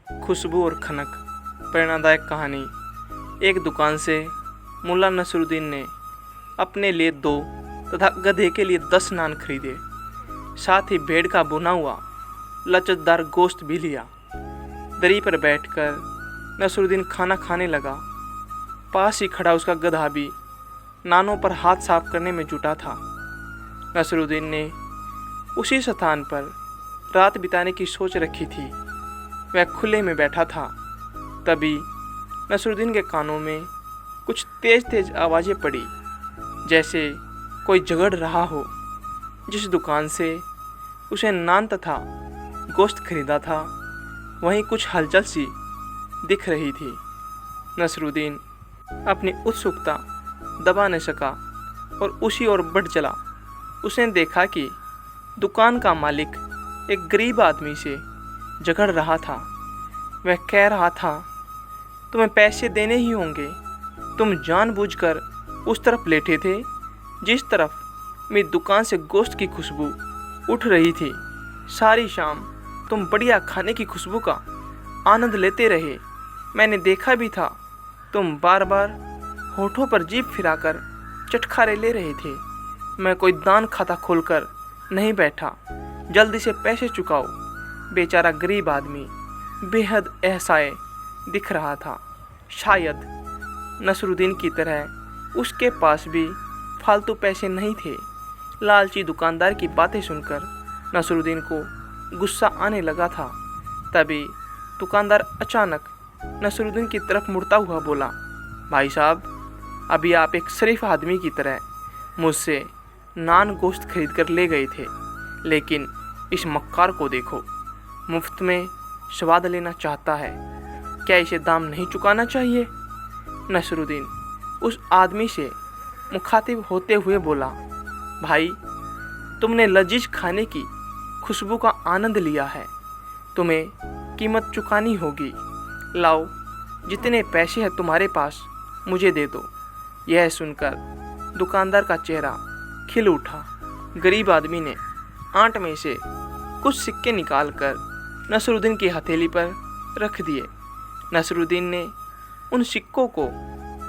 खुशबू और खनक। प्रेरणादायक कहानी। एक दुकान से मुल्ला नसरुद्दीन ने अपने लिए 2 तथा गधे के लिए 10 नान खरीदे। साथ ही भेड़ का भुना हुआ लचकदार गोश्त भी लिया। दरी पर बैठकर नसरुद्दीन खाना खाने लगा। पास ही खड़ा उसका गधा भी नानों पर हाथ साफ करने में जुटा था। नसरुद्दीन ने उसी स्थान पर रात बिताने की सोच रखी थी। वह खुले में बैठा था। तभी नसरुद्दीन के कानों में कुछ तेज तेज आवाज़ें पड़ी, जैसे कोई झगड़ रहा हो। जिस दुकान से उसे नान तथा गोश्त खरीदा था, वहीं कुछ हलचल सी दिख रही थी। नसरुद्दीन अपनी उत्सुकता दबा न सका और उसी ओर बढ़ चला। उसने देखा कि दुकान का मालिक एक गरीब आदमी से झगड़ रहा था। वह कह रहा था, तुम्हें पैसे देने ही होंगे। तुम जानबूझकर उस तरफ लेटे थे जिस तरफ मेरी दुकान से गोश्त की खुशबू उठ रही थी। सारी शाम तुम बढ़िया खाने की खुशबू का आनंद लेते रहे। मैंने देखा भी था, तुम बार बार होठों पर जीभ फिराकर चटखारे ले रहे थे। मैं कोई दान खाता खोलकर नहीं बैठा। जल्दी से पैसे चुकाओ। बेचारा गरीब आदमी बेहद असहाय दिख रहा था। शायद नसरुद्दीन की तरह उसके पास भी फालतू पैसे नहीं थे। लालची दुकानदार की बातें सुनकर नसरुद्दीन को गुस्सा आने लगा था। तभी दुकानदार अचानक नसरुद्दीन की तरफ मुड़ता हुआ बोला, भाई साहब, अभी आप एक शरीफ आदमी की तरह मुझसे नान गोश्त खरीद कर ले गए थे, लेकिन इस मक्कार को देखो, मुफ्त में स्वाद लेना चाहता है। क्या इसे दाम नहीं चुकाना चाहिए? नसरुद्दीन उस आदमी से मुखातिब होते हुए बोला, भाई, तुमने लजीज खाने की खुशबू का आनंद लिया है, तुम्हें कीमत चुकानी होगी। लाओ, जितने पैसे हैं तुम्हारे पास मुझे दे दो। यह सुनकर दुकानदार का चेहरा खिल उठा। गरीब आदमी ने आंट में से कुछ सिक्के निकालकर नसरुद्दीन की हथेली पर रख दिए। नसरुद्दीन ने उन सिक्कों को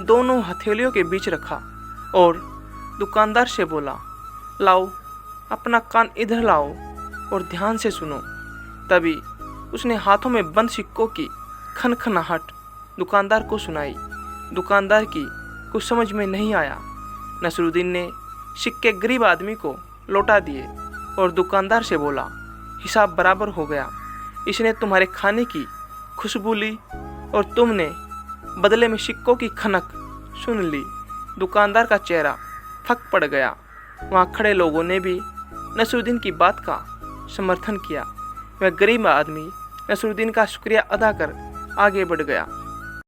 दोनों हथेलियों के बीच रखा और दुकानदार से बोला, लाओ, अपना कान इधर लाओ और ध्यान से सुनो। तभी उसने हाथों में बंद सिक्कों की खनखनाहट दुकानदार को सुनाई। दुकानदार की कुछ समझ में नहीं आया। नसरुद्दीन ने सिक्के गरीब आदमी को लौटा दिए और दुकानदार से बोला, हिसाब बराबर हो गया। इसने तुम्हारे खाने की खुशबू ली और तुमने बदले में सिक्कों की खनक सुन ली। दुकानदार का चेहरा फक पड़ गया। वहाँ खड़े लोगों ने भी नसरुद्दीन की बात का समर्थन किया। वह गरीब आदमी नसरुद्दीन का शुक्रिया अदा कर आगे बढ़ गया।